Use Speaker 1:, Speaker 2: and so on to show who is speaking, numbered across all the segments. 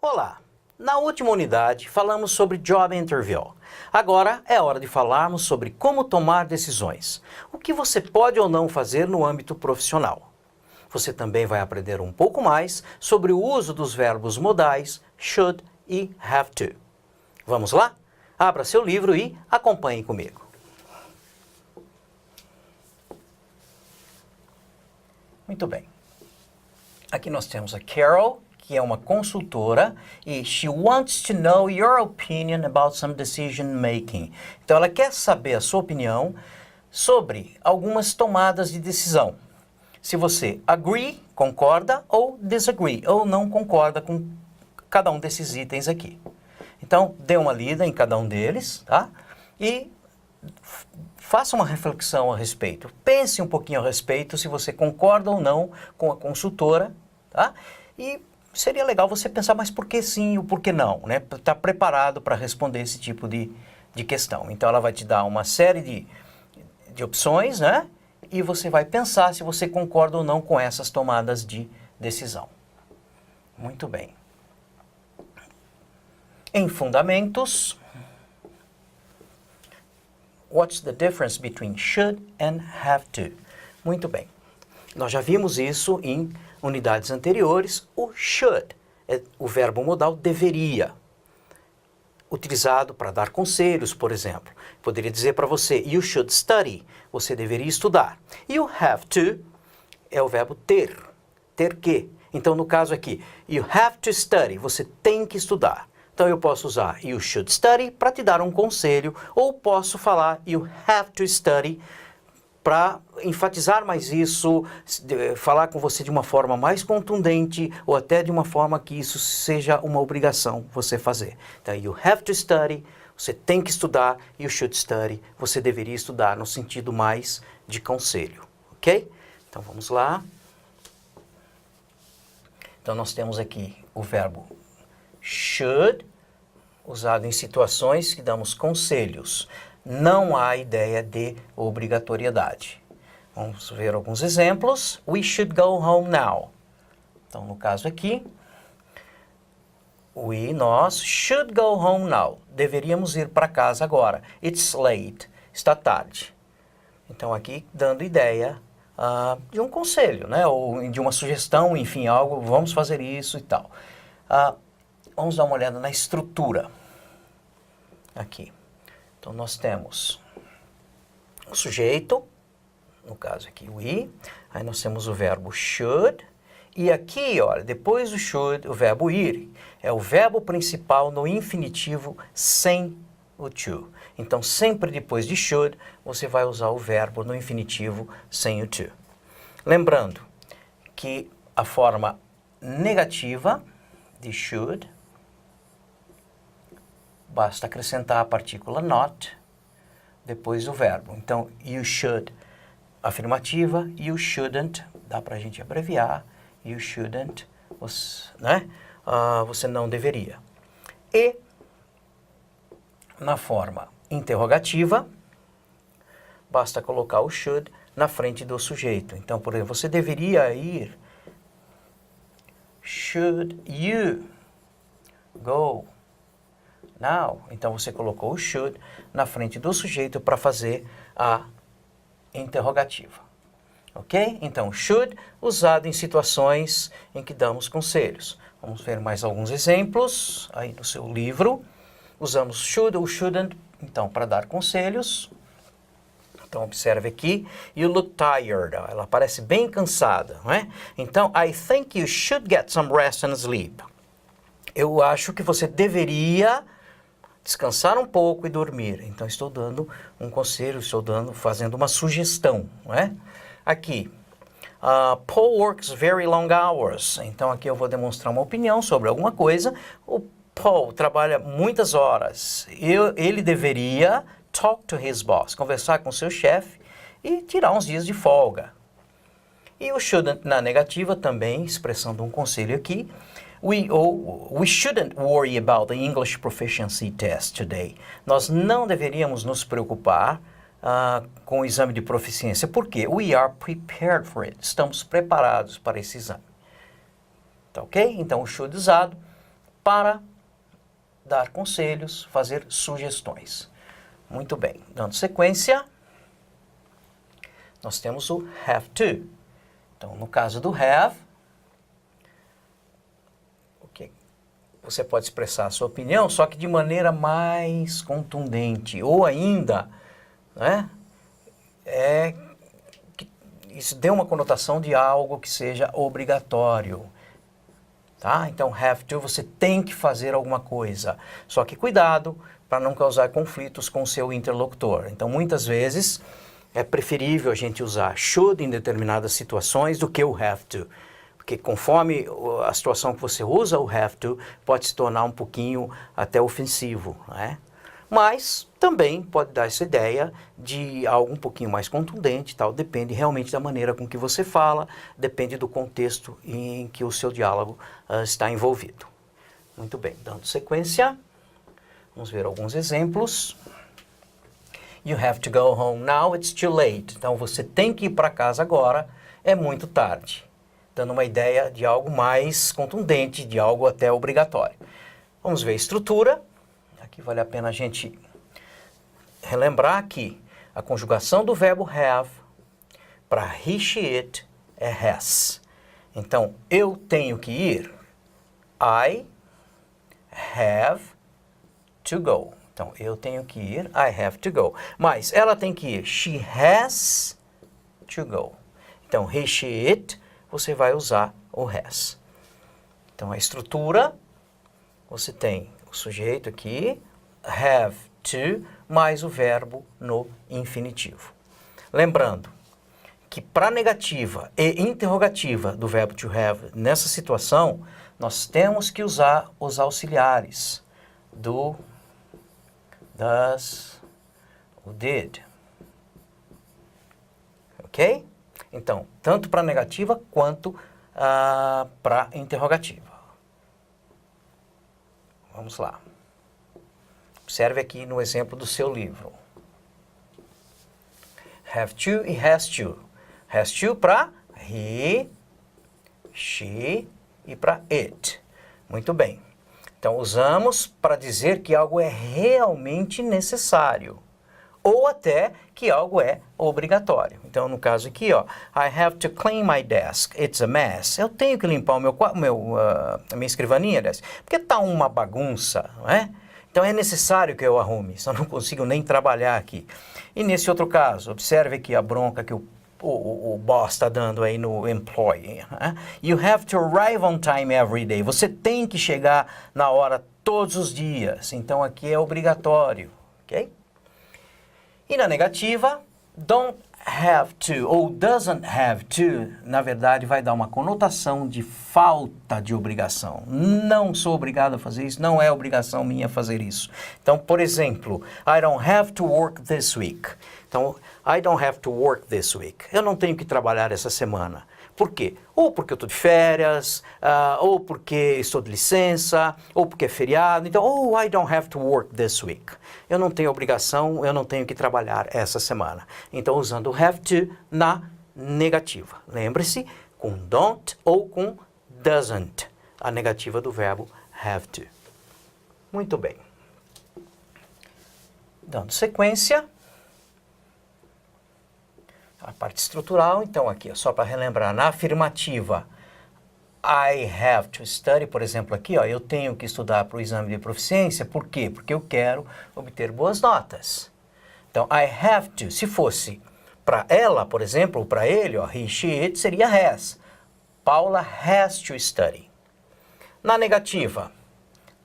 Speaker 1: Olá! Na última unidade falamos sobre Job Interview. Agora é hora de falarmos sobre como tomar decisões. O que você pode ou não fazer no âmbito profissional. Você também vai aprender um pouco mais sobre o uso dos verbos modais should e have to. Vamos lá? Abra seu livro e acompanhe comigo. Muito bem. Aqui nós temos a Carol, que é uma consultora, e she wants to know your opinion about some decision making. Então ela quer saber a sua opinião sobre algumas tomadas de decisão. Se você agree, concorda, ou disagree, ou não concorda com cada um desses itens aqui. Então, dê uma lida em cada um deles, tá? E faça uma reflexão a respeito. Pense um pouquinho a respeito se você concorda ou não com a consultora, tá? E seria legal você pensar, mas por que sim e o por que não, né? Estar preparado para responder esse tipo de questão. Então, ela vai te dar uma série de opções, né? E você vai pensar se você concorda ou não com essas tomadas de decisão. Muito bem. Em fundamentos, what's the difference between should and have to? Muito bem. Nós já vimos isso em unidades anteriores. O should é o verbo modal deveria, utilizado para dar conselhos, por exemplo. Poderia dizer para você, you should study, você deveria estudar. E o have to é o verbo ter, ter que. Então, no caso aqui, you have to study, você tem que estudar. Então, eu posso usar you should study para te dar um conselho, ou posso falar you have to study para enfatizar mais isso, falar com você de uma forma mais contundente, ou até de uma forma que isso seja uma obrigação você fazer. Então, you have to study, você tem que estudar, you should study, você deveria estudar no sentido mais de conselho, ok? Então, vamos lá. Então, nós temos aqui o verbo should, usado em situações que damos conselhos. Não há ideia de obrigatoriedade. Vamos ver alguns exemplos. We should go home now. Então, no caso aqui, nós, should go home now. Deveríamos ir para casa agora. It's late. Está tarde. Então, aqui, dando ideia de um conselho, né? Ou de uma sugestão, enfim, algo, vamos fazer isso e tal. Vamos dar uma olhada na estrutura. Aqui. Então, nós temos o sujeito, no caso aqui, we. Aí nós temos o verbo should. E aqui, olha, depois do should, o verbo ir. É o verbo principal no infinitivo sem o to. Então, sempre depois de should, você vai usar o verbo no infinitivo sem o to. Lembrando que a forma negativa de should, basta acrescentar a partícula not depois do verbo. Então, you should, afirmativa, you shouldn't, dá para a gente abreviar, you shouldn't, né? Você não deveria. E, na forma interrogativa, basta colocar o should na frente do sujeito. Então, por exemplo, você deveria ir, should you go now? Então, você colocou o should na frente do sujeito para fazer a interrogativa. Ok? Então, should, usado em situações em que damos conselhos. Vamos ver mais alguns exemplos aí no seu livro. Usamos should ou shouldn't, então, para dar conselhos. Então, observe aqui. You look tired. Ela parece bem cansada, não é? Então, I think you should get some rest and sleep. Eu acho que você deveria descansar um pouco e dormir. Então, estou dando um conselho, fazendo uma sugestão, não é? Aqui, Paul works very long hours. Então, aqui eu vou demonstrar uma opinião sobre alguma coisa. O Paul trabalha muitas horas. Ele deveria talk to his boss, conversar com seu chefe e tirar uns dias de folga. E o shouldn't na negativa também, expressando um conselho aqui. We shouldn't worry about the English proficiency test today. Nós não deveríamos nos preocupar com o exame de proficiência. Por quê? We are prepared for it. Estamos preparados para esse exame. Tá ok? Então, o should usado para dar conselhos, fazer sugestões. Muito bem, dando sequência, nós temos o have to. Então, no caso do have, você pode expressar a sua opinião, só que de maneira mais contundente. Ou ainda, né, isso dê uma conotação de algo que seja obrigatório. Tá? Então, have to, você tem que fazer alguma coisa. Só que cuidado para não causar conflitos com o seu interlocutor. Então, muitas vezes, é preferível a gente usar should em determinadas situações do que o have to. Porque conforme a situação que você usa o have to, pode se tornar um pouquinho até ofensivo, né? Mas também pode dar essa ideia de algo um pouquinho mais contundente, tal. Depende realmente da maneira com que você fala, depende do contexto em que o seu diálogo está envolvido. Muito bem, dando sequência, vamos ver alguns exemplos. You have to go home now, it's too late. Então você tem que ir para casa agora, é muito tarde. Dando uma ideia de algo mais contundente, de algo até obrigatório. Vamos ver a estrutura. Aqui vale a pena a gente relembrar que a conjugação do verbo have para he, she, it é has. Então, eu tenho que ir. I have to go. Então, eu tenho que ir. I have to go. Mas ela tem que ir. She has to go. Então, he, she, it, você vai usar o has. Então, a estrutura, você tem o sujeito aqui, have to, mais o verbo no infinitivo. Lembrando que para negativa e interrogativa do verbo to have, nessa situação, nós temos que usar os auxiliares do, does, o did. Ok? Então, tanto para negativa quanto para interrogativa. Vamos lá. Observe aqui no exemplo do seu livro. Have to e has to. Has to para he, she e para it. Muito bem. Então, usamos para dizer que algo é realmente necessário. Ou até que algo é obrigatório. Então, no caso aqui, ó, I have to clean my desk. It's a mess. Eu tenho que limpar a minha escrivaninha, porque está uma bagunça, não é? Então, é necessário que eu arrume, senão eu não consigo nem trabalhar aqui. E nesse outro caso, observe aqui a bronca que o boss está dando aí no employee. Né? You have to arrive on time every day. Você tem que chegar na hora todos os dias. Então, aqui é obrigatório, ok? E na negativa, don't have to ou doesn't have to, na verdade, vai dar uma conotação de falta de obrigação. Não sou obrigado a fazer isso, não é obrigação minha fazer isso. Então, por exemplo, I don't have to work this week. Então, I don't have to work this week. Eu não tenho que trabalhar essa semana. Por quê? Ou porque eu estou de férias, ou porque estou de licença, ou porque é feriado. Então, I don't have to work this week. Eu não tenho obrigação, eu não tenho que trabalhar essa semana. Então, usando o have to na negativa. Lembre-se, com don't ou com doesn't. A negativa do verbo have to. Muito bem. Dando sequência. A parte estrutural, então aqui, só para relembrar, na afirmativa, I have to study, por exemplo, aqui, ó, eu tenho que estudar para o exame de proficiência, por quê? Porque eu quero obter boas notas. Então, I have to, se fosse para ela, por exemplo, ou para ele, ó, he, she, it, seria has. Paula has to study. Na negativa,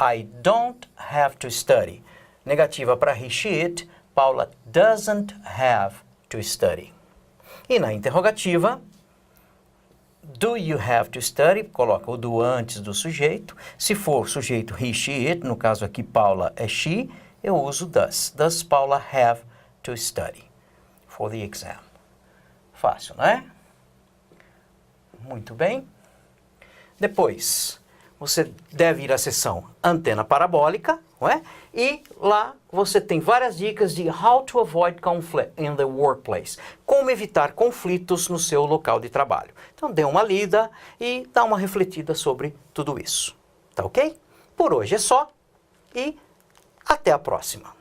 Speaker 1: I don't have to study. Negativa para he, she, it, Paula doesn't have to study. E na interrogativa, do you have to study? Coloca o do antes do sujeito. Se for sujeito he, she, it, no caso aqui Paula é she, eu uso does. Does Paula have to study for the exam? Fácil, não é? Muito bem. Depois, você deve ir à seção antena parabólica, não é? E lá você tem várias dicas de how to avoid conflict in the workplace. Como evitar conflitos no seu local de trabalho. Então, dê uma lida e dá uma refletida sobre tudo isso. Tá ok? Por hoje é só e até a próxima.